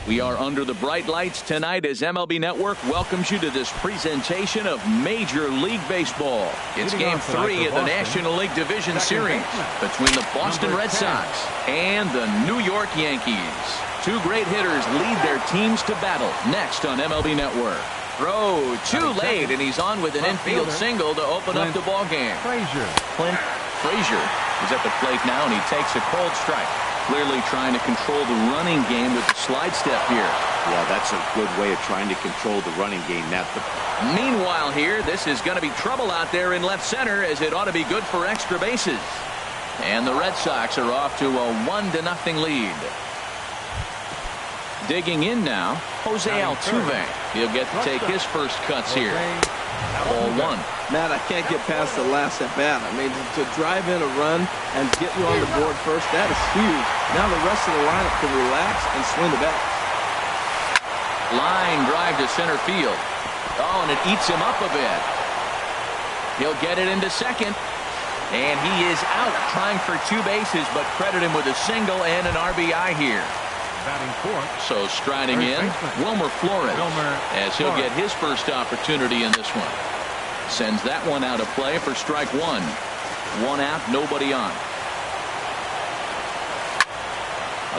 We are under the bright lights tonight as MLB Network welcomes you to this presentation of Major League Baseball. It's Game 3 of the National League Division Series between the Boston Red Sox and the New York Yankees. Two great hitters lead their teams to battle next on MLB Network. Throw too late, and he's on with an infield single to open up the ball game. Clint Frazier is at the plate now, and he takes a cold strike. Clearly trying to control the running game with the slide step here. Yeah, that's a good way of trying to control the running game. Meanwhile here, this is going to be trouble out there in left center, as it ought to be good for extra bases. And the Red Sox are off to a 1-0 lead. Digging in now, Jose Altuve. He'll get to take his first cuts here. Ball one. Matt, I can't get past the last at bat. I mean, to drive in a run and get you on the board first, that is huge. Now the rest of the lineup can relax and swing the bat. Line drive to center field. Oh, and it eats him up a bit. He'll get it into second. And he is out trying for two bases, but credit him with a single and an RBI here. So striding in, Wilmer Flores, as he'll get his first opportunity in this one. Sends that one out of play for strike one. One out, nobody on.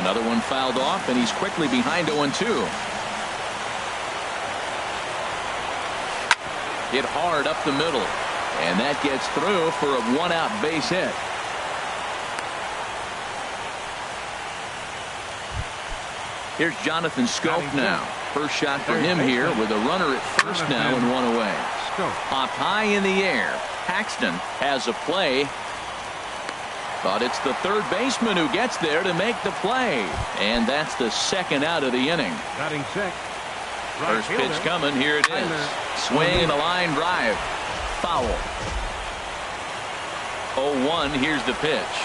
Another one fouled off, and he's quickly behind 0-2. Hit hard up the middle, and that gets through for a one-out base hit. Here's Jonathan Scope now. First shot for him here with a runner at first now and one away. Popped high in the air. Paxton has a play. But it's the third baseman who gets there to make the play. And that's the second out of the inning. First pitch coming. Here it is. Swing and a line drive. Foul. 0-1. Here's the pitch.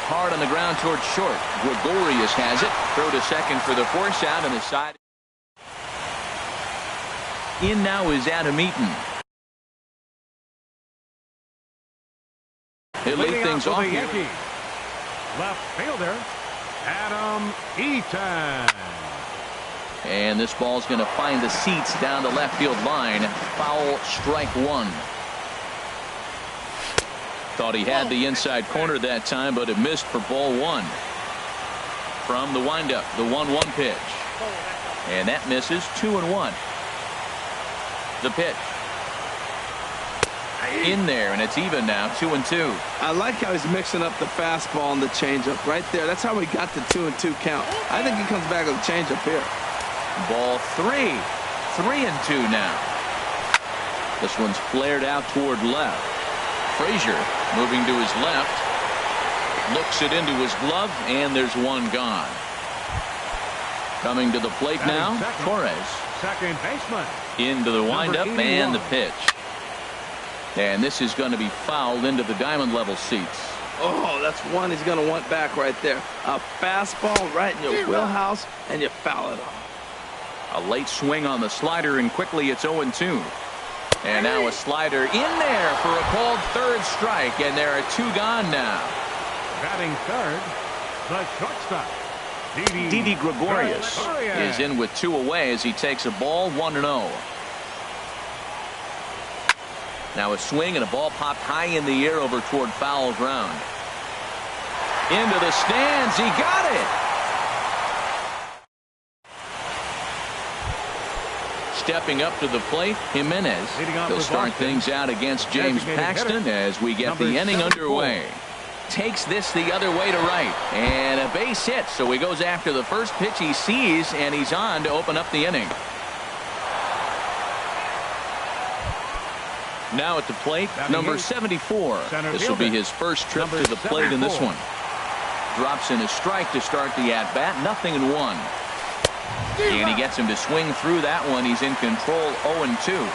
Hard on the ground towards short. Gregorius has it. Throw to second for the force out, and the side. In now is Adam Eaton. He'll lead things off here. Left fielder, Adam Eaton. And this ball's going to find the seats down the left field line. Foul, strike one. Thought he had the inside corner that time, but it missed for ball one. From the windup, the 1-1 pitch. And that misses. 2-1. The pitch. In there, and it's even now. 2-2. I like how he's mixing up the fastball and the changeup right there. That's how we got the 2-2 count. I think he comes back with a changeup here. Ball three. 3-2 now. This one's flared out toward left. Frazier moving to his left. Looks it into his glove, and there's one gone. Coming to the plate now, Torres. Second baseman. Into the windup and the pitch. And this is going to be fouled into the diamond level seats. Oh, that's one he's going to want back right there. A fastball right in your wheelhouse, and you foul it off. A late swing on the slider, and quickly it's 0-2. And now a slider in there for a called third strike, and there are two gone now. Batting third, the shortstop, Didi Gregorius is in with two away as he takes a ball 1-0. Now a swing and a ball popped high in the air over toward foul ground. Into the stands. He got it. Stepping up to the plate, Jimenez. He'll start things out against James Paxton as we get the inning underway. Takes this the other way to right, and a base hit, so he goes after the first pitch he sees, and he's on to open up the inning. Now at the plate, number 74. This will be his first trip to the plate in this one. Drops in a strike to start the at-bat. 0-1. And he gets him to swing through that one. He's in control. 0-2.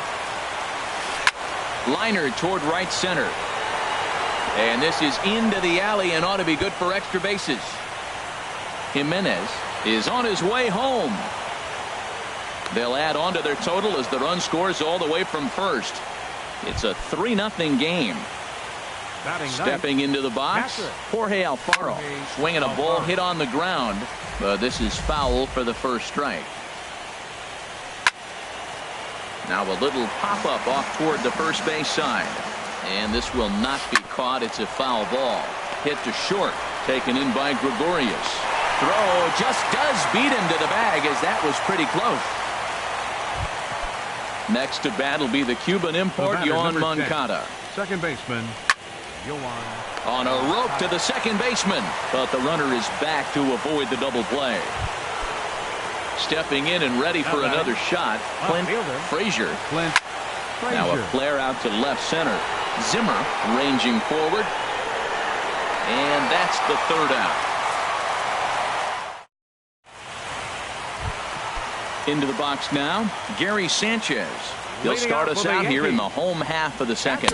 Liner toward right center. And this is into the alley and ought to be good for extra bases. Jimenez is on his way home. They'll add on to their total as the run scores all the way from first. It's a 3-0 game. Batting Stepping into the box, Jorge Alfaro. Swinging a ball hit on the ground, but this is foul for the first strike. Now a little pop-up off toward the first base side. And this will not be caught. It's a foul ball. Hit to short. Taken in by Gregorius. Throw just does beat him to the bag, as that was pretty close. Next to bat will be the Cuban import, Yoan Moncada. Second baseman, Yoan. On a rope to the second baseman, but the runner is back to avoid the double play. Stepping in and ready for another shot, Clint Frazier. Now a flare out to left center. Zimmer ranging forward. And that's the third out. Into the box now, Gary Sanchez. He'll start us out here in the home half of the second.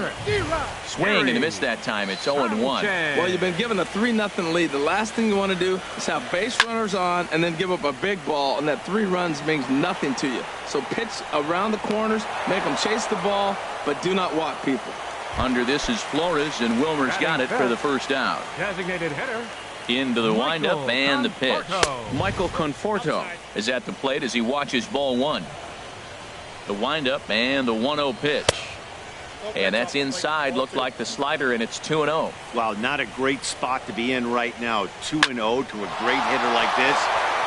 Swing and a miss that time. It's 0-1. Well, you've been given a 3-0 lead. The last thing you want to do is have base runners on and then give up a big ball, and that 3 runs means nothing to you. So pitch around the corners, make them chase the ball, but do not walk people. Under this is Flores, and Wilmer's got it for the first out. Designated hitter. Into the windup and the pitch. Michael Conforto is at the plate as he watches ball 1. The windup and the 1-0 pitch. And that's inside. Looked like the slider, and it's 2-0. Wow, not a great spot to be in right now. 2-0 to a great hitter like this.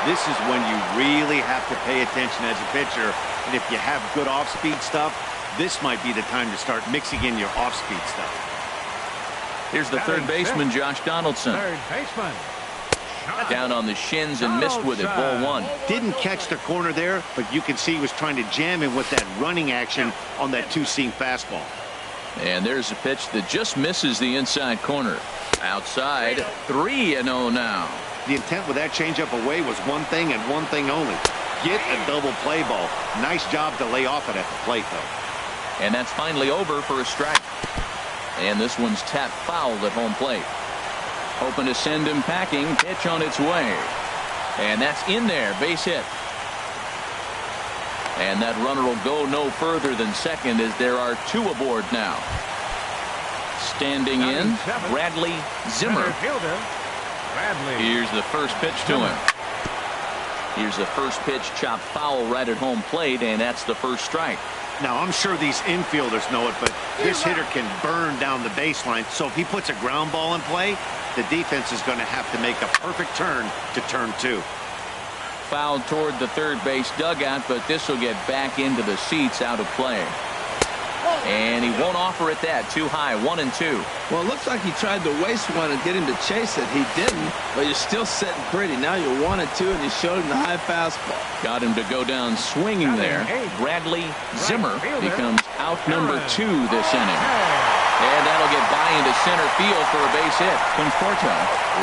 This is when you really have to pay attention as a pitcher. And if you have good off-speed stuff, this might be the time to start mixing in your off-speed stuff. Here's the third baseman, Josh Donaldson. Third baseman. Down on the shins and missed with it. Ball 1. Didn't catch the corner there, but you can see he was trying to jam him with that running action on that 2-seam fastball. And there's a pitch that just misses the inside corner. Outside, 3-0 now. The intent with that changeup away was one thing and one thing only. Get a double play ball. Nice job to lay off it at the plate, though. And that's finally over for a strike. And this one's tapped foul at home plate. Hoping to send him packing. Pitch on its way. And that's in there. Base hit. And that runner will go no further than second as there are 2 aboard now. Standing in, Bradley Zimmer. Here's the first pitch to him. Here's the first pitch, chopped foul right at home plate, and that's the first strike. Now, I'm sure these infielders know it, but this hitter can burn down the baseline. So if he puts a ground ball in play, the defense is going to have to make a perfect turn to turn 2. Fouled toward the third base dugout, but this will get back into the seats, out of play. And he won't offer it that. Too high. 1-2. Well, it looks like he tried to waste one and get him to chase it. He didn't, but you're still sitting pretty. Now you're 1-2, and you showed him the high fastball. Got him to go down swinging there. Bradley Zimmer becomes out number 2 this inning. And that'll get by into center field for a base hit. Conforto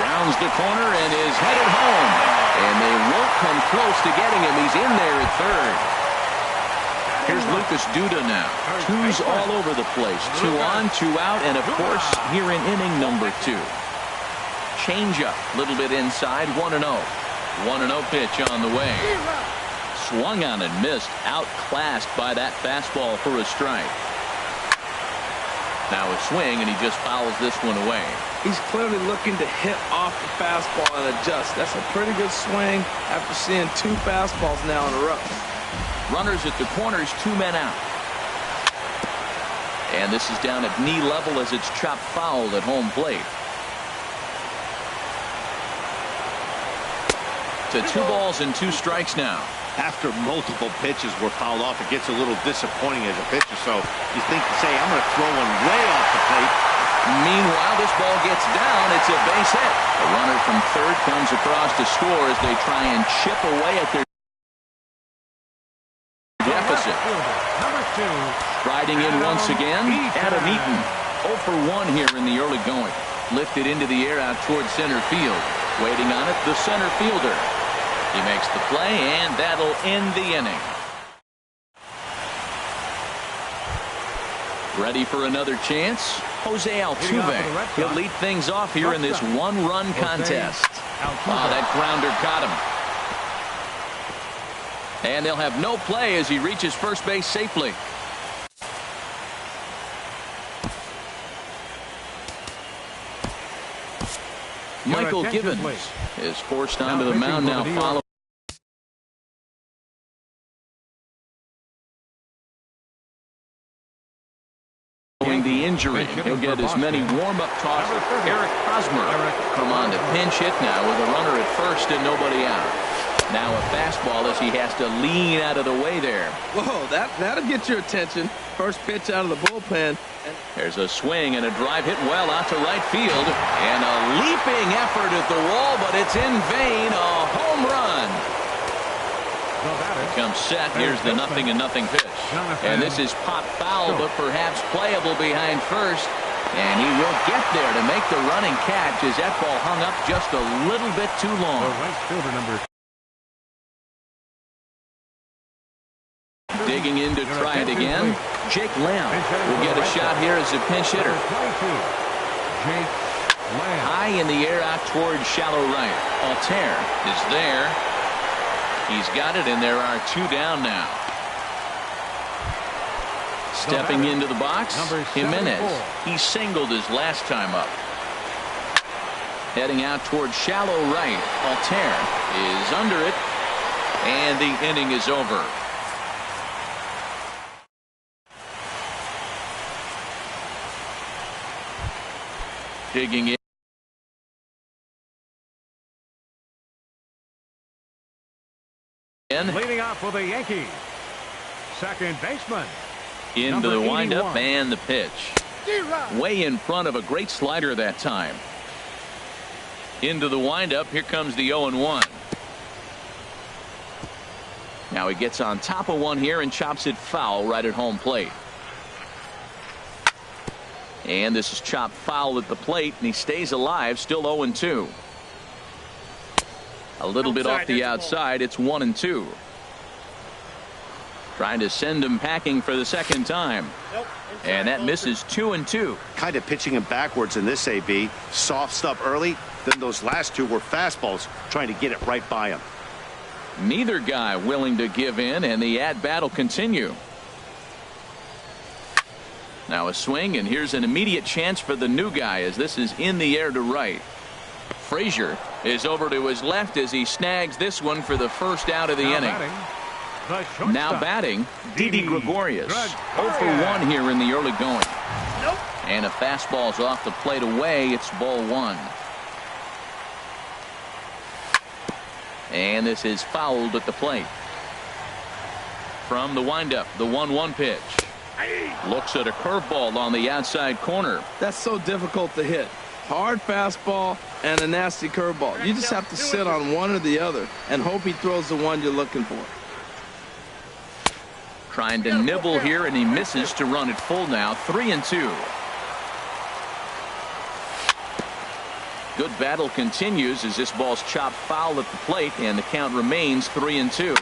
rounds the corner and is headed home. And they won't come close to getting him. He's in there at third. Here's Lucas Duda now. 2's all over the place. 2 on, 2 out, and of course, here in inning number 2. Changeup, a little bit inside, 1-0. 1-0 pitch on the way. Swung on and missed, outclassed by that fastball for a strike. Now a swing, and he just fouls this one away. He's clearly looking to hit off the fastball and adjust. That's a pretty good swing after seeing 2 fastballs now in a row. Runners at the corners, 2 men out. And this is down at knee level as it's chopped foul at home plate. To 2 balls and 2 strikes now. After multiple pitches were fouled off, it gets a little disappointing as a pitcher. So you think to say, I'm going to throw one way off the plate. Meanwhile, this ball gets down. It's a base hit. A runner from third comes across to score as they try and chip away at their deficit. Number 2. Riding in once again, Adam Eaton. 0 for 1 here in the early going. Lifted into the air out towards center field. Waiting on it, the center fielder. He makes the play, and that'll end the inning. Ready for another chance? Jose Altuve. He'll lead things off here in this 1-run contest. That grounder caught him. And they'll have no play as he reaches first base safely. Michael Givens is forced onto the mound now following the injury. He'll get as many warm-up tosses. Eric Hosmer come on to pinch hit now with a runner at first and nobody out. Now a fastball as he has to lean out of the way there. Whoa, that'll get your attention. First pitch out of the bullpen. There's a swing and a drive hit well out to right field. And a leaping effort at the wall, but it's in vain. A home run. Comes set. Here's the 0-0 pitch. And this is pop foul, but perhaps playable behind first. And he will get there to make the running catch as that ball hung up just a little bit too long. Digging in to try it again. Jake Lamb will get a shot here as a pinch hitter. High in the air out towards shallow right. Altair is there. He's got it, and there are two down now. Stepping into the box, Jimenez. He singled his last time up. Heading out towards shallow right. Altair is under it, and the inning is over. Digging in. Leading off for the Yankees, second baseman. Into the windup and the pitch. Way in front of a great slider that time. Into the windup. Here comes the 0-1. Now he gets on top of one here and chops it foul right at home plate. And this is chopped foul at the plate, and he stays alive, still 0-2. A little bit off the outside. It's 1-2. Trying to send him packing for the second time. And that misses 2-2. Kind of pitching him backwards in this AB. Soft stuff early. Then those last two were fastballs, trying to get it right by him. Neither guy willing to give in, and the at-bat will continue. Now a swing, and here's an immediate chance for the new guy as this is in the air to right. Frazier is over to his left as he snags this one for the first out of the inning. Now batting, Didi Gregorius. 0 for 1 here in the early going. And a fastball's off the plate away. It's ball one. And this is fouled at the plate. From the windup, the 1-1 pitch. Looks at a curveball on the outside corner. That's so difficult to hit. Hard fastball and a nasty curveball. You just have to sit on one or the other and hope he throws the one you're looking for. Trying to nibble here, and he misses to run it full now. 3-2. Good battle continues as this ball's chopped foul at the plate, and the count remains 3-2.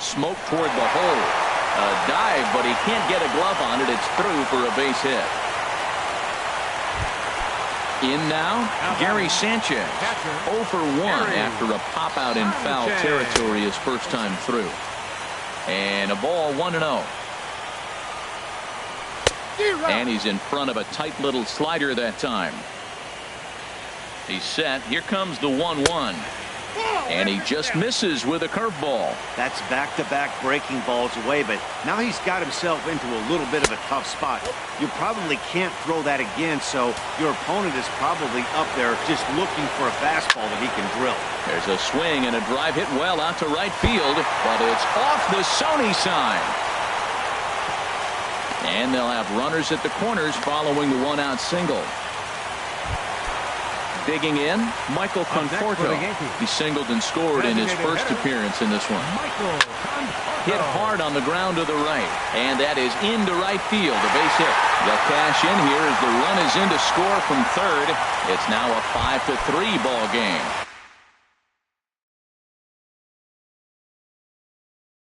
Smoke toward the hole. A dive, but he can't get a glove on it. It's through for a base hit. In now, Gary Sanchez. 0 for 1 after a pop out in foul territory his first time through. And a ball 1-0. And he's in front of a tight little slider that time. He's set. Here comes the 1-1. And he just misses with a curveball. That's back-to-back breaking balls away, but now he's got himself into a little bit of a tough spot. You probably can't throw that again, so your opponent is probably up there just looking for a fastball that he can drill. There's a swing and a drive hit well out to right field, but it's off the Sony sign. And they'll have runners at the corners following the one-out single. Digging in, Michael Conforto. He singled and scored in his first appearance in this one. Hit hard on the ground to the right, and that is into right field. A base hit. They'll cash in here as the run is in to score from third. It's now a 5-3 ball game.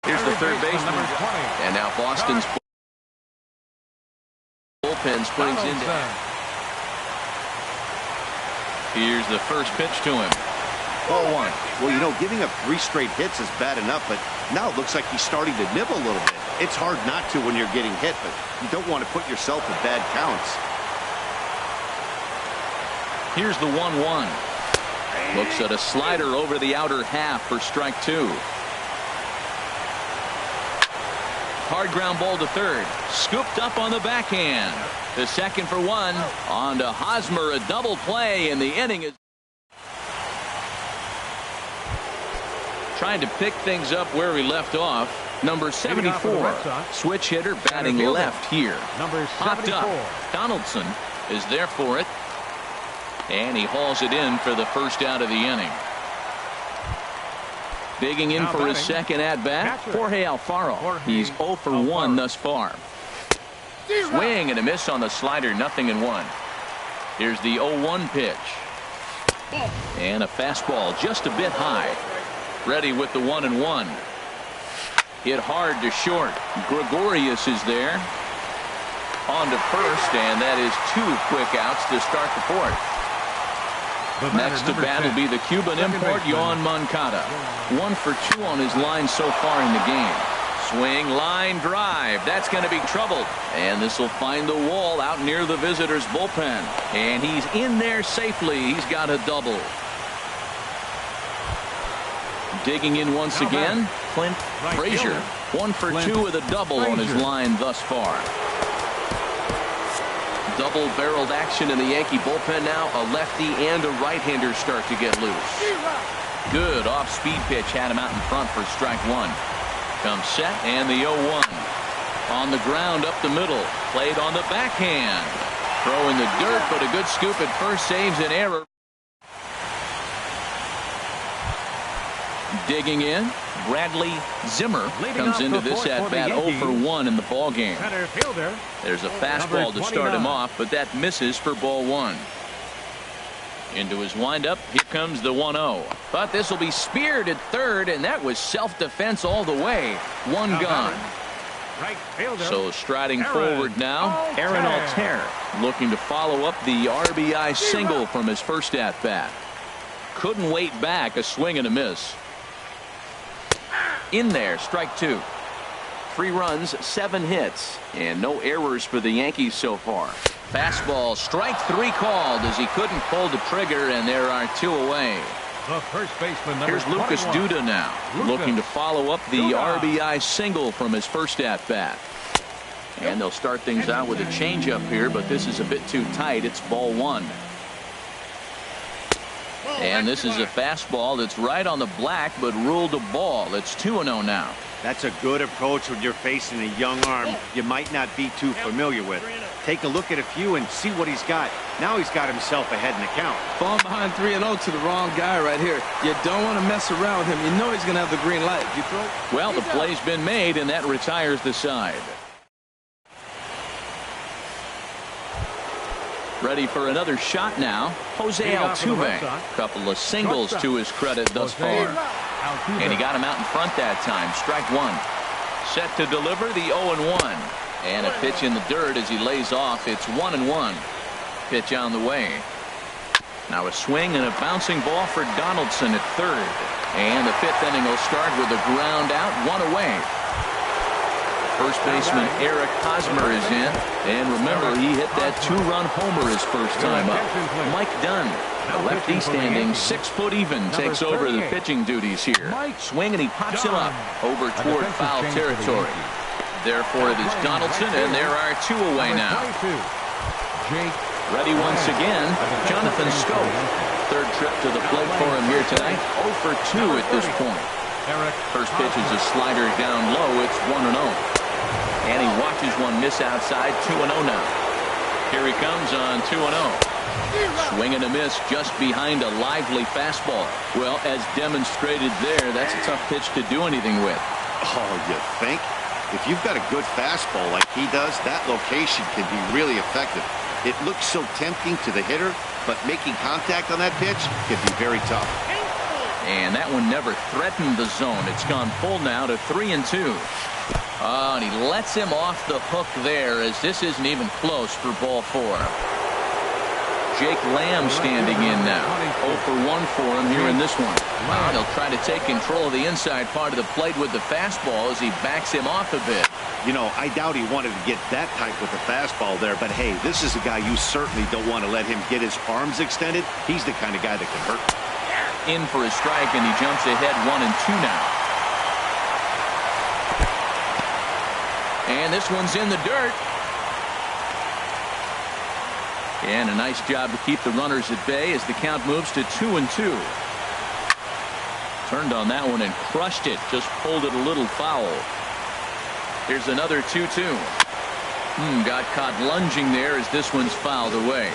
Here's the third baseman, and now Boston's bullpen springs into. Here's the first pitch to him. Ball one. Well, you know, giving up 3 straight hits is bad enough, but now it looks like he's starting to nibble a little bit. It's hard not to when you're getting hit, but you don't want to put yourself in bad counts. Here's the 1-1. Looks at a slider over the outer half for strike 2. Hard ground ball to third. Scooped up on the backhand. The second for 1. On to Hosmer, a double play, and the inning is trying to pick things up where we left off. Number 74, switch hitter, batting left here. Popped up. Donaldson is there for it. And he hauls it in for the first out of the inning. Digging in for his second at-bat, Jorge Alfaro. He's 0 for 1 thus far. Swing and a miss on the slider, 0-1. Here's the 0-1 pitch. And a fastball just a bit high. Ready with the 1-1. Hit hard to short. Gregorius is there. On to first, and that is 2 quick outs to start the 4th. Next to bat will be the Cuban import, Yohan Moncada. 1 for 2 on his line so far in the game. Swing, line drive. That's going to be trouble. And this will find the wall out near the visitors' bullpen. And he's in there safely. He's got a double. Digging in once again, Clint Frazier. 1 for 2 with a double on his line thus far. Double-barreled action in the Yankee bullpen now. A lefty and a right-hander start to get loose. Good off-speed pitch had him out in front for strike 1. Comes set and the 0-1. On the ground up the middle. Played on the backhand. Throw in the dirt, but a good scoop at first saves an error. Digging in, Bradley Zimmer comes into this at-bat 0 for 1 in the ball game. There's a fastball to start him off, but that misses for ball 1. Into his windup, here comes the 1-0. But this will be speared at third, and that was self-defense all the way. 1 gone. So striding forward now, Aaron Altair looking to follow up the RBI single from his first at-bat. Couldn't wait back, a swing and a miss. In there, strike 2. 3 runs, 7 hits, and no errors for the Yankees so far. Fastball, strike 3 called as he couldn't pull the trigger, and there are 2 away. The first baseman, here's Lucas Duda now, looking to follow up the RBI single from his first at-bat. And they'll start things out with a changeup here, but this is a bit too tight. It's ball 1. And this is a fastball that's right on the black, but ruled a ball. It's 2-0 now. That's a good approach when you're facing a young arm you might not be too familiar with. Take a look at a few and see what he's got. Now he's got himself ahead in the count. Falling behind 3-0 to the wrong guy right here. You don't want to mess around with him. You know he's going to have the green light. You throw. Well, the play's been made, and that retires the side. Ready for another shot now. Jose Altuve. Couple of singles to his credit thus far. And he got him out in front that time. Strike 1. Set to deliver the 0-1. And a pitch in the dirt as he lays off. It's 1-1. Pitch on the way. Now a swing and a bouncing ball for Donaldson at third. And the 5th inning will start with a ground out, 1 away. First baseman Eric Hosmer is in. And remember, he hit that 2-run homer his first time up. Mike Dunn, the lefty standing 6 foot even, takes over the pitching duties here. Swing and he pops him up over toward foul territory. Therefore it is Donaldson, and there are 2 away now. Ready once again, Jonathan Scope. Third trip to the plate for him here tonight. 0 for 2 at this point. First pitch is a slider down low. It's 1-0. And he watches one miss outside. 2-0 now. Here he comes on 2-0. Swing and a miss just behind a lively fastball. Well, as demonstrated there, that's a tough pitch to do anything with. Oh, you think? If you've got a good fastball like he does, that location can be really effective. It looks so tempting to the hitter, but making contact on that pitch can be very tough. And that one never threatened the zone. It's gone full now to 3-2. Oh, and he lets him off the hook there, as this isn't even close for ball 4. Jake Lamb standing in now. 0 for 1 for him here in this one. Wow, he'll try to take control of the inside part of the plate with the fastball as he backs him off a bit. You know, I doubt he wanted to get that tight with the fastball there, but hey, this is a guy you certainly don't want to let him get his arms extended. He's the kind of guy that can hurt. in for a strike, and he jumps ahead 1-2 now. And this one's in the dirt. And a nice job to keep the runners at bay as the count moves to 2-2. Turned on that one and crushed it. Just pulled it a little foul. Here's another 2-2. Got caught lunging there as this one's fouled away.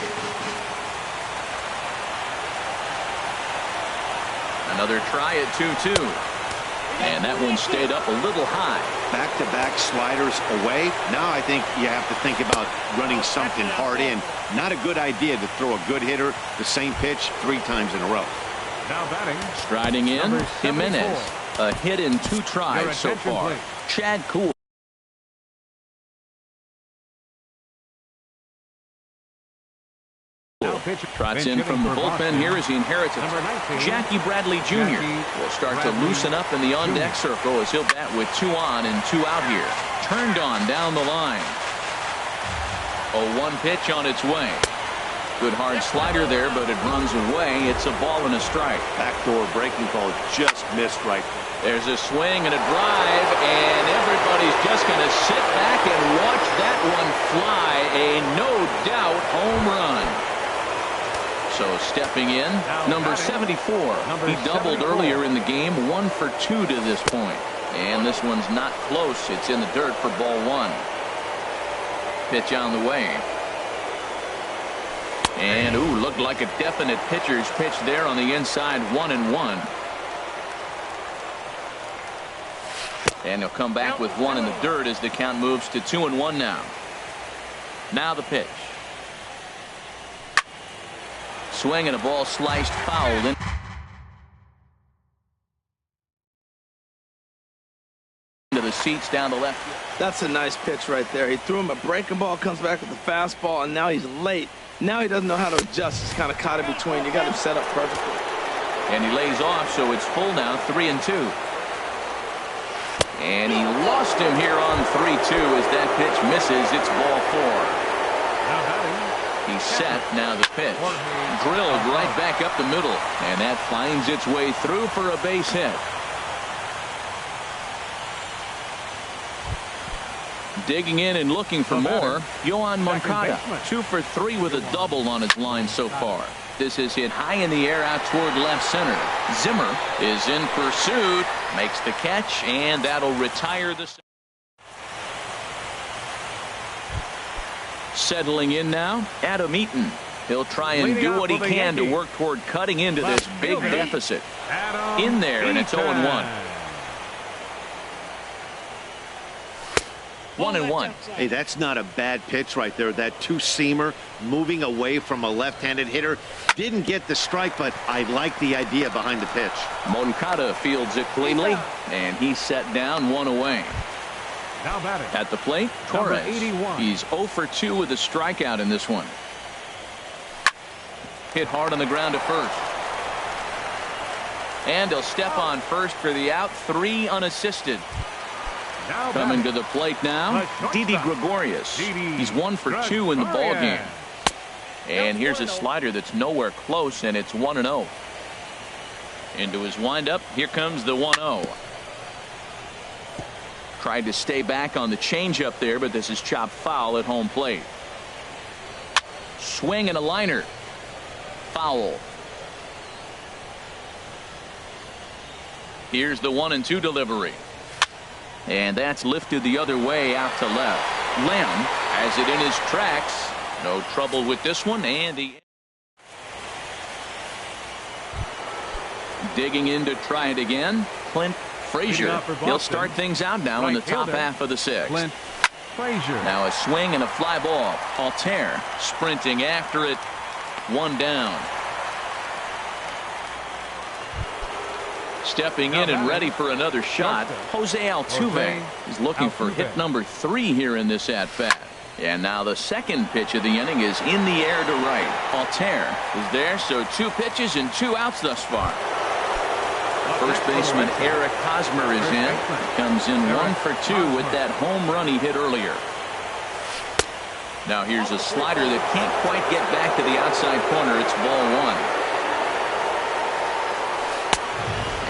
Another try at 2-2. And that one stayed up a little high. Back-to-back sliders away. Now I think you have to think about running something hard in. Not a good idea to throw a good hitter the same pitch 3 times in a row. Now batting. Striding in, Jimenez. A hit in 2 tries so far. Please. Chad Cool. Trots in from the bullpen here as he inherits it. Jackie Bradley Jr. will start to loosen up in the on-deck circle as he'll bat with 2 on and 2 out here. Turned on down the line. 0-1 pitch on its way. Good hard slider there, but it runs away. It's a ball and a strike. Backdoor breaking ball just missed right. There's a swing and a drive, and everybody's just going to sit back and watch that one fly. A no-doubt home run. So stepping in, number 74. He doubled earlier in the game, 1 for 2 to this point. And this one's not close. It's in the dirt for ball 1. Pitch on the way. And, looked like a definite pitcher's pitch there on the inside, 1-1. And he'll come back with 1 in the dirt as the count moves to 2-1 now. Now the pitch. Swing and a ball sliced fouled in. Into the seats down the left. That's a nice pitch right there. He threw him a breaking ball, comes back with the fastball, and now he's late. Now he doesn't know how to adjust. He's kind of caught in between. You got him set up perfectly. And he lays off, so it's full now, 3-2. And he lost him here on 3-2 as that pitch misses. It's ball 4. He's set. Now the pitch. Drilled right back up the middle. And that finds its way through for a base hit. Digging in and looking for more, Yohan Moncada. 2 for 3 with a double on his line so far. This is hit high in the air out toward left center. Zimmer is in pursuit, makes the catch, and that'll retire the. Settling in now, Adam Eaton. He'll try and do what he can to work toward cutting into this big deficit. In there, and it's 0-1. 1-1. Hey, that's not a bad pitch right there. That 2-seamer moving away from a left-handed hitter. Didn't get the strike, but I like the idea behind the pitch. Moncada fields it cleanly, and he's set down, 1 away. Now batting. At the plate, Torres. He's 0 for 2 with a strikeout in this one. Hit hard on the ground to first. And he'll step on first for the out, 3 unassisted. Coming to the plate now, Didi Gregorius. He's 1 for 2 in the ball game. And here's a slider that's nowhere close, and it's 1-0. Into his windup, here comes the 1-0. Tried to stay back on the changeup there, but this is chopped foul at home plate. Swing and a liner. Foul. Here's the 1-2 delivery. And that's lifted the other way out to left. Lamb has it in his tracks. No trouble with this one. And the digging in to try it again. Clint Frazier. He'll start things out now in the top half of the 6th. Clint Frazier. Now a swing and a fly ball. Altair sprinting after it. 1 down. Stepping in and ready for another shot, Jose Altuve. He's looking for hit number 3 here in this at-bat. And now the second pitch of the inning is in the air to right. Altair is there, so 2 pitches and 2 outs thus far. First baseman Eric Hosmer is in. Comes in 1 for 2 with that home run he hit earlier. Now here's a slider that can't quite get back to the outside corner. It's ball 1.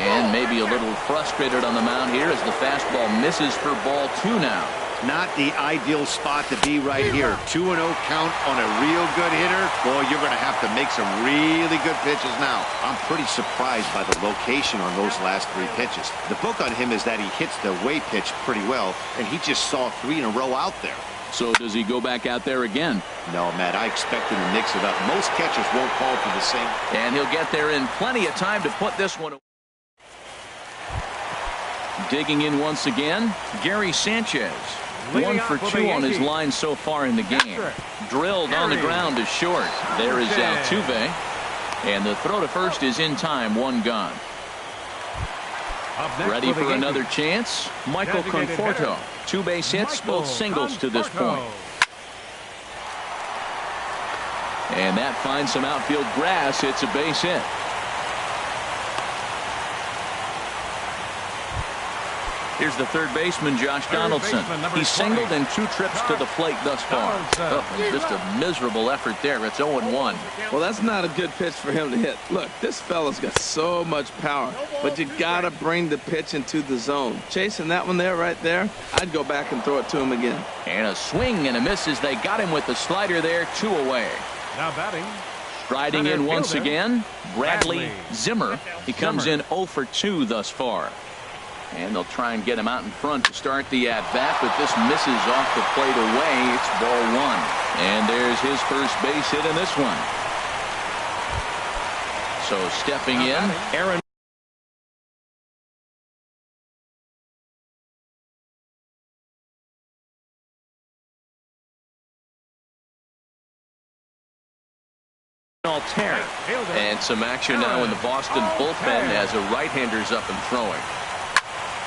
And maybe a little frustrated on the mound here as the fastball misses for ball 2 now. Not the ideal spot to be right here. 2-0 count on a real good hitter. Boy, you're going to have to make some really good pitches now. I'm pretty surprised by the location on those last 3 pitches. The book on him is that he hits the away pitch pretty well, and he just saw 3 in a row out there. So does he go back out there again? No, Matt, I expect him to mix it up. Most catchers won't call for the same. And he'll get there in plenty of time to put this one away. Digging in once again, Gary Sanchez. 1 for 2 on his line so far in the game. Drilled on the ground to short. There is Altuve. And the throw to first is in time. 1 gone. Ready for another chance. Michael Conforto. 2 base hits, both singles to this point. And that finds some outfield grass. It's a base hit. Here's the third baseman, Josh Donaldson. He's singled in 2 trips to the plate thus far. Oh, just a miserable effort there. It's 0-1. Well, that's not a good pitch for him to hit. Look, this fella's got so much power, but you got to bring the pitch into the zone. Chasing that one there, right there, I'd go back and throw it to him again. And a swing and a miss as they got him with the slider there. 2 away. Now batting. Striding in once again, Bradley Zimmer. He comes in 0 for 2 thus far. And they'll try and get him out in front to start the at-bat, but this misses off the plate away. It's ball 1. And there's his first base hit in this one. So stepping in, Aaron. Altair. And some action now in the Boston bullpen as a right-hander's up and throwing.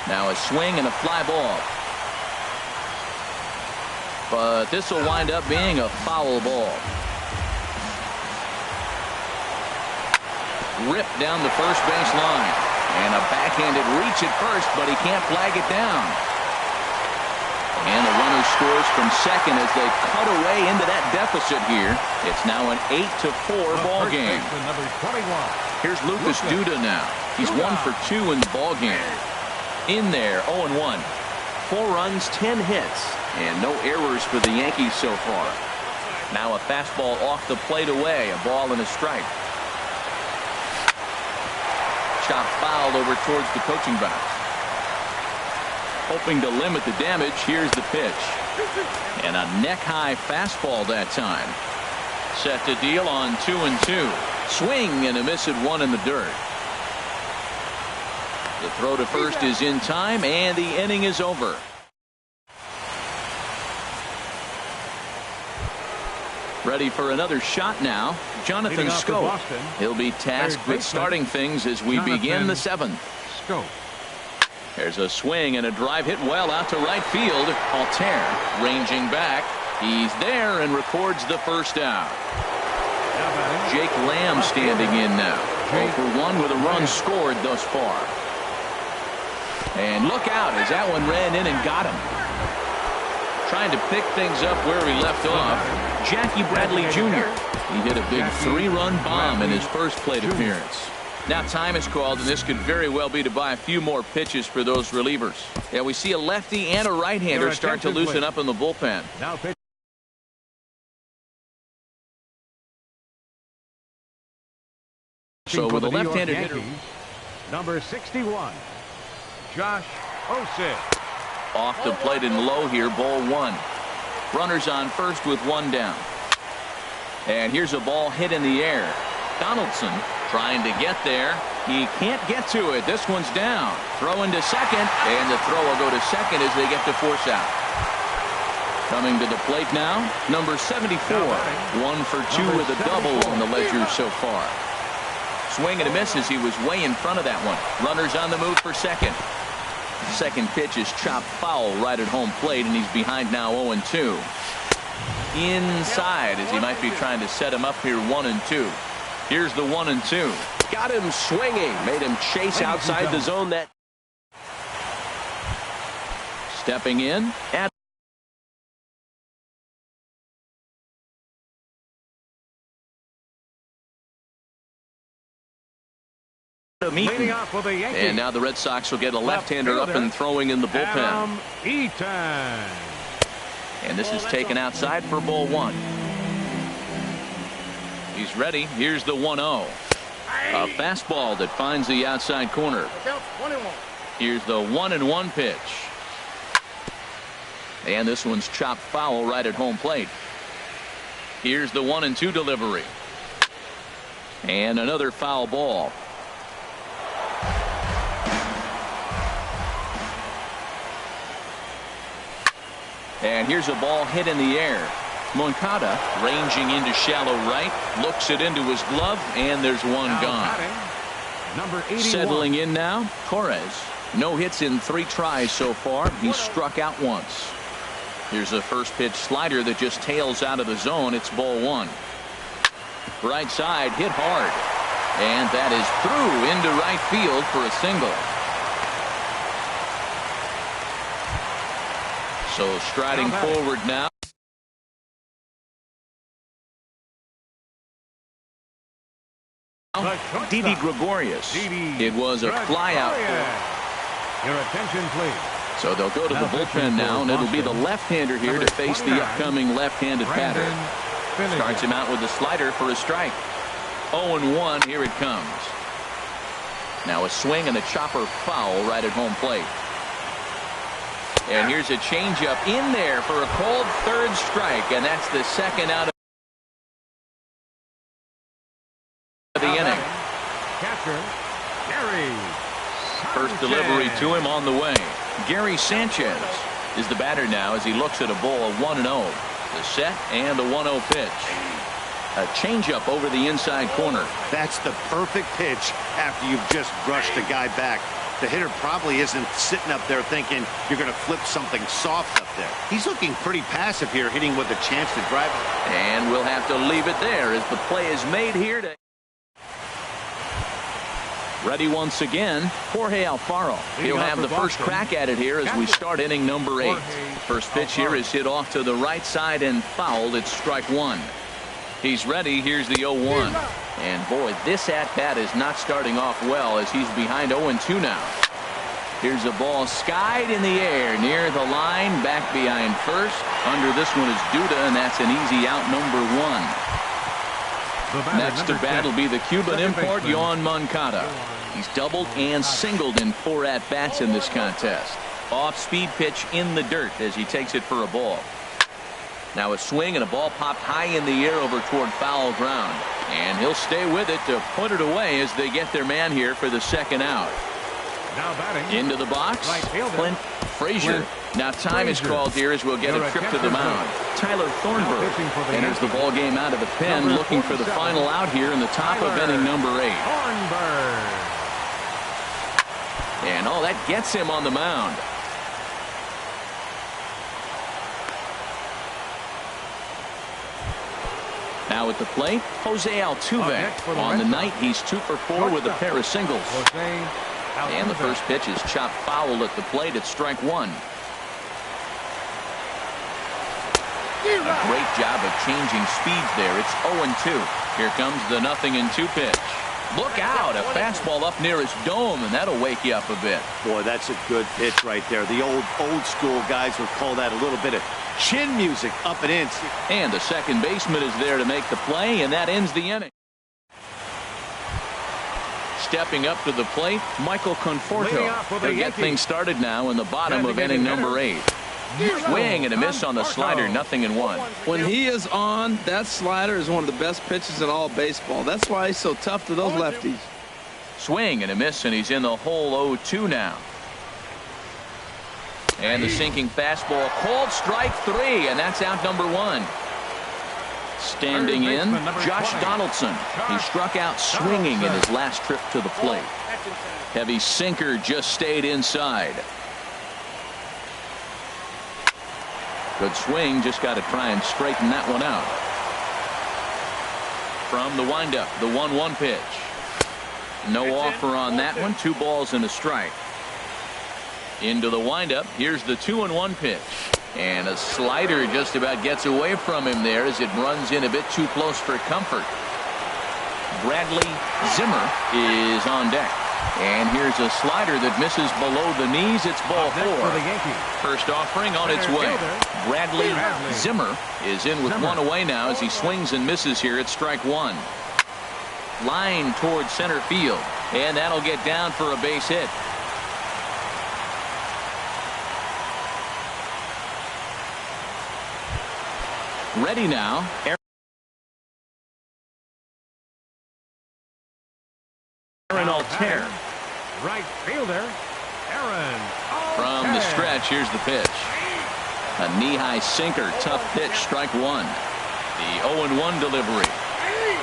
Now a swing and a fly ball. But this will wind up being a foul ball. Ripped down the first base line. And a backhanded reach at first, but he can't flag it down. And the runner scores from second as they cut away into that deficit here. It's now an 8-4 ball game. Here's Lucas Duda now. He's 1 for 2 in the ball game. In there, 0-1. 4 runs, 10 hits, and no errors for the Yankees so far. Now a fastball off the plate away, a ball and a strike. Chop fouled over towards the coaching box. Hoping to limit the damage, here's the pitch. And a neck-high fastball that time. Set to deal on 2-2. Swing and a miss at 1 in the dirt. The throw to first is in time, and the inning is over. Ready for another shot now, Jonathan Schoop. He'll be tasked with starting things as we begin the 7th. There's a swing and a drive hit well out to right field. Altair ranging back. He's there and records the first out. Jake Lamb standing in now. 0 for 1 with a run scored thus far. And look out as that one ran in and got him. Trying to pick things up where he left off, Jackie Bradley Jr. He hit a big 3-run bomb in his first plate appearance. Now time is called, and this could very well be to buy a few more pitches for those relievers. Yeah, we see a lefty and a right-hander start to loosen up in the bullpen. So with a left-handed hitter, number 61. Josh Osich. Off the plate and low here, ball 1. Runners on first with 1 down. And here's a ball hit in the air. Donaldson trying to get there. He can't get to it. This one's down. Throw into second, and the throw will go to second as they get to force out. Coming to the plate now, number 74. 1 for 2 with a double on the ledger so far. Swing and a miss as he was way in front of that one. Runners on the move for second. Second pitch is chopped foul right at home plate, and he's behind now 0-2. Inside as he might be trying to set him up here 1-2. Here's the 1-2. Got him swinging. Made him chase outside the zone. That stepping in. Leading off with the Yankees. And now the Red Sox will get a left-hander up and throwing in the bullpen. And this is taken outside for ball one. He's ready. Here's the 1-0. A fastball that finds the outside corner. Here's the 1-1 pitch. And this one's chopped foul right at home plate. Here's the 1-2 delivery. And another foul ball. And here's a ball hit in the air. Moncada ranging into shallow right, looks it into his glove, and there's one gone. Number 81. Settling in now, Torres. No hits in 3 tries so far. He's struck out once. Here's a first pitch slider that just tails out of the zone. It's ball one. Right side hit hard. And that is through into right field for a single. So striding forward now. Didi Gregorius. It was a flyout. Your attention, please. So they'll go to the bullpen now, and it'll be the left-hander here to face the upcoming left-handed batter. Starts him out with a slider for a strike. 0-1. Here it comes. Now a swing and a chopper foul right at home plate. And here's a changeup in there for a called third strike, and that's the second out of the inning. Catcher, Gary. First delivery to him on the way. Gary Sanchez is the batter now as he looks at a ball 1-0. The set and the 1-0 pitch. A changeup over the inside corner. That's the perfect pitch after you've just brushed a guy back. The hitter probably isn't sitting up there thinking you're going to flip something soft up there. He's looking pretty passive here, hitting with a chance to drive it. And we'll have to leave it there as the play is made here. Ready once again, Jorge Alfaro. He'll have the first crack at it here as we start inning number 8. First pitch here is hit off to the right side and fouled. It's strike one. He's ready. Here's the 0-1. And boy, this at-bat is not starting off well as he's behind 0-2 now. Here's a ball skied in the air near the line, back behind first. Under this one is Duda, and that's an easy out, number 1. Next to bat will be the Cuban import, Yoan Moncada. He's doubled and singled in 4 at-bats in this contest. Off-speed pitch in the dirt as he takes it for a ball. Now a swing and a ball popped high in the air over toward foul ground. And he'll stay with it to put it away as they get their man here for the second out. Now batting. Into the box, Clint Frazier. Now time is called here as we'll get a trip to the mound. Tyler Thornburg enters the ball game out of the pen, looking for the final out here in the top of inning number 8. And oh, that gets him on the mound. Now at the plate, Jose Altuve. On the night, he's 2 for 4 with a pair of singles. And the first pitch is chopped foul at the plate. It's strike one. A great job of changing speeds there. It's 0-2. Here comes the 0-2 pitch. Look out, a fastball up near his dome, and that'll wake you up a bit. Boy, that's a good pitch right there. The old school guys would call that a little bit of chin music up and in. And the second baseman is there to make the play, and that ends the inning. Stepping up to the plate, Michael Conforto. He'll get things started now in the bottom of inning number 8. Swing and a miss on the slider, 0-1. When he is on, that slider is one of the best pitches in all baseball. That's why he's so tough to those lefties. Swing and a miss, and he's in the hole 0-2 now. And the sinking fastball, called strike 3, and that's out number 1. Standing in, Josh Donaldson. He struck out swinging in his last trip to the plate. Heavy sinker just stayed inside. Good swing, just got to try and straighten that one out. From the windup, the 1-1 pitch. No offer on that one. 2 balls and a strike. Into the windup, here's the 2-1 pitch. And a slider just about gets away from him there as it runs in a bit too close for comfort. Bradley Zimmer is on deck. And here's a slider that misses below the knees. It's ball 4. For the Yankees. First offering on its way. Bradley Zimmer is in with one away now as he swings and misses here at strike 1. Line towards center field. And that'll get down for a base hit. Ready now. Aaron Altair. Right fielder, Aaron. From the stretch, here's the pitch. A knee-high sinker, tough pitch, strike 1. The 0-1 delivery.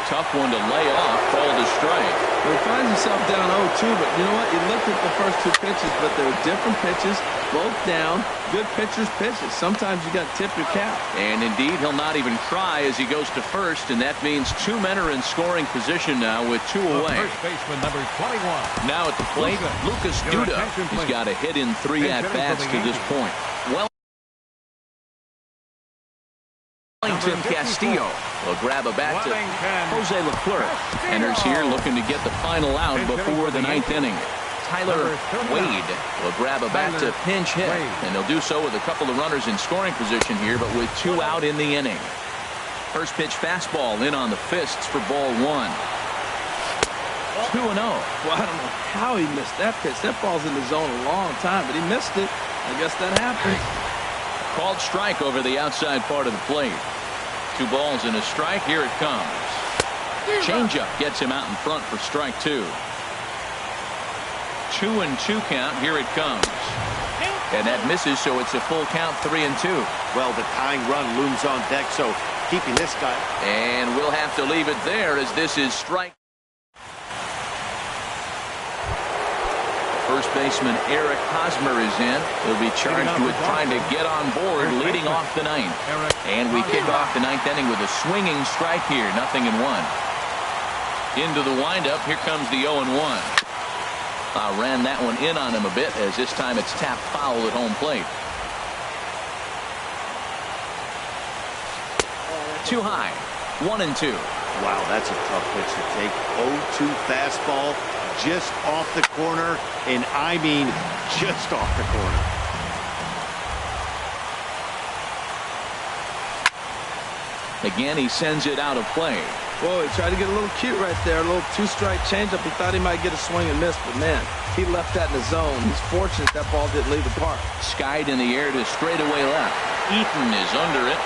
Tough one to lay off, called a strike. Well, he finds himself down 0-2, but you know what? You looked at the first 2 pitches, but they were different pitches, both down. Good pitchers' pitches. Sometimes you got to tip your cap. And indeed, he'll not even try as he goes to first, and that means 2 men are in scoring position now with 2 away. First baseman number 21. Now at the plate, Lucas Your Duda. attention, He's please. got a hit in 3 at-bats to this point. Wellington Castillo will grab a bat to Jose Leclerc. Enters here looking to get the final out before the 9th inning. Tyler Wade will grab a bat to pinch hit, and he'll do so with a couple of runners in scoring position here, but with 2 out in the inning. First pitch fastball in on the fists for ball 1. 2-0. Well, I don't know how he missed that pitch. That ball's in the zone a long time, but he missed it. I guess that happens. Called strike over the outside part of the plate. 2 balls and a strike. Here it comes. Changeup gets him out in front for strike 2. 2-2 count. Here it comes. And that misses, so it's a full count, 3-2. Well, the tying run looms on deck, so keeping this guy. And we'll have to leave it there as this is strike. First baseman Eric Hosmer is in. He'll be charged with trying to get on board leading off the 9th. And we kick off the 9th inning with a swinging strike here. 0-1. Into the windup. Here comes the 0-1. Ran that one in on him a bit as this time it's tapped foul at home plate. Too high. 1-2. Wow, that's a tough pitch to take. 0-2 fastball. Just off the corner, and I mean just off the corner. Again, he sends it out of play. Whoa, he tried to get a little cute right there. A little 2-strike changeup. He thought he might get a swing and miss, but man, he left that in the zone. He's fortunate that ball didn't leave the park. Skied in the air to straightaway left. Eaton is under it.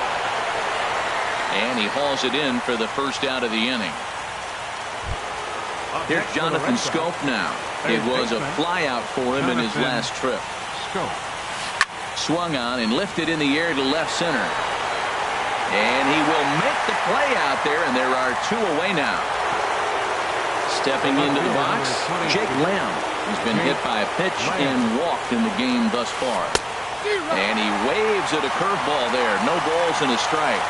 And he hauls it in for the first out of the inning. Here's Jonathan Scope now. It was a flyout for him in his last trip. Swung on and lifted in the air to left center. And he will make the play out there, and there are 2 away now. Stepping into the box, Jake Lamb. He's been hit by a pitch and walked in the game thus far. And he waves at a curveball there. No balls and a strike.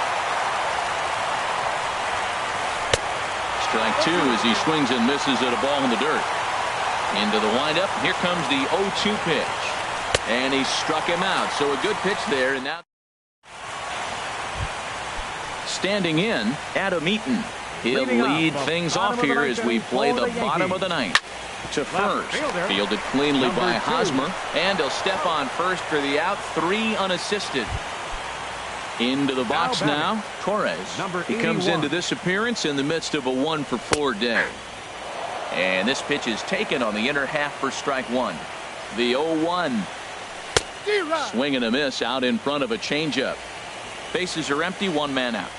Strike 2 as he swings and misses at a ball in the dirt. Into the windup. Here comes the 0-2 pitch. And he struck him out. So a good pitch there. And now standing in, Adam Eaton. He'll lead things off here as we play the bottom of the 9th. To first. Fielded cleanly by Hosmer. And he'll step on first for the out. 3 unassisted. Into the box now, Torres. He comes into this appearance in the midst of a 1-for-4 day. And this pitch is taken on the inner half for strike 1. The 0-1. Swing and a miss out in front of a changeup. Bases are empty, 1 man out.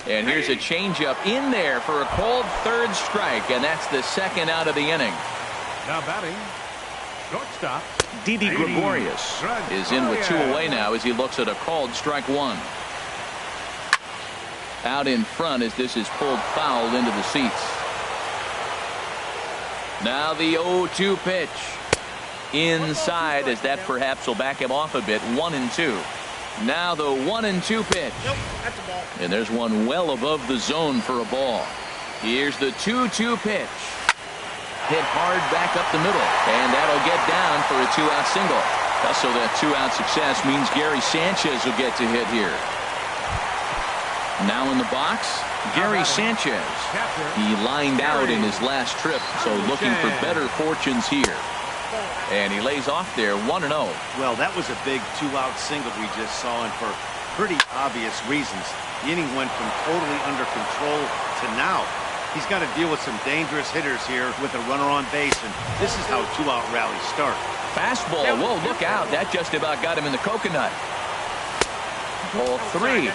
And here's a changeup in there for a called 3rd strike, and that's the 2nd out of the inning. Now batting, shortstop. Didi Gregorius is in with 2 away now as he looks at a called strike 1. Out in front as this is pulled foul into the seats. Now the 0-2 pitch. Inside as that perhaps will back him off a bit. 1-2. Now the 1-2 pitch. Nope, that's a ball. And there's one well above the zone for a ball. Here's the 2-2 pitch. Hit hard back up the middle, and that'll get down for a 2-out single. Also, that 2-out success means Gary Sanchez will get to hit here. Now in the box, Gary Sanchez. He lined out in his last trip, so looking for better fortunes here. And he lays off there 1-0. Well, that was a big two-out single we just saw, and for pretty obvious reasons. The inning went from totally under control to now. He's got to deal with some dangerous hitters here with a runner on base, and this is how two-out rallies start. Fastball. Whoa, look out. That just about got him in the coconut. Ball 3.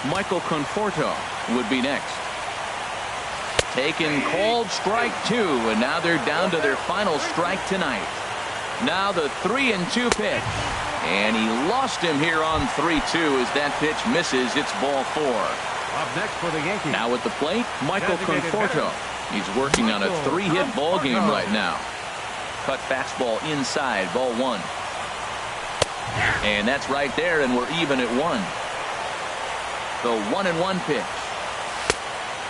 Michael Conforto would be next. Taken, called strike 2, and now they're down to their final strike tonight. Now the 3-2 pitch. And he lost him here on 3-2 as that pitch misses. It's ball 4. Up next for the Yankees. Now at the plate, Michael Conforto. He's working on a 3-hit ball game right now. Cut fastball inside, ball 1. And that's right there, and we're even at 1. The 1-1 pitch.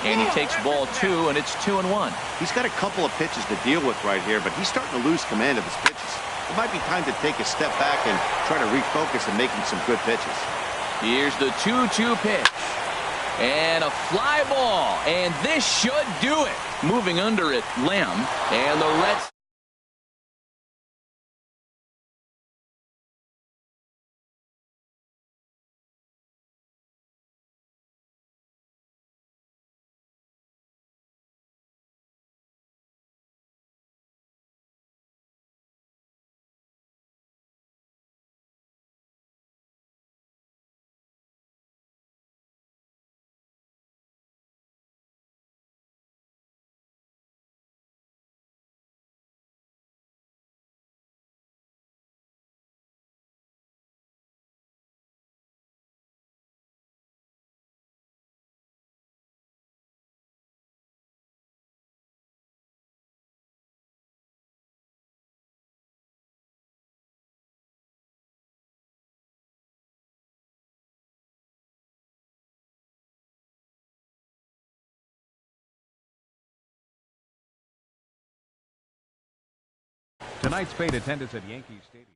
And he takes ball 2, and it's 2-1. He's got a couple of pitches to deal with right here, but he's starting to lose command of his pitches. It might be time to take a step back and try to refocus and making some good pitches. Here's the 2-2 pitch. And a fly ball. And this should do it. Moving under it, Lamb. And the Reds. Tonight's paid attendance at Yankee Stadium.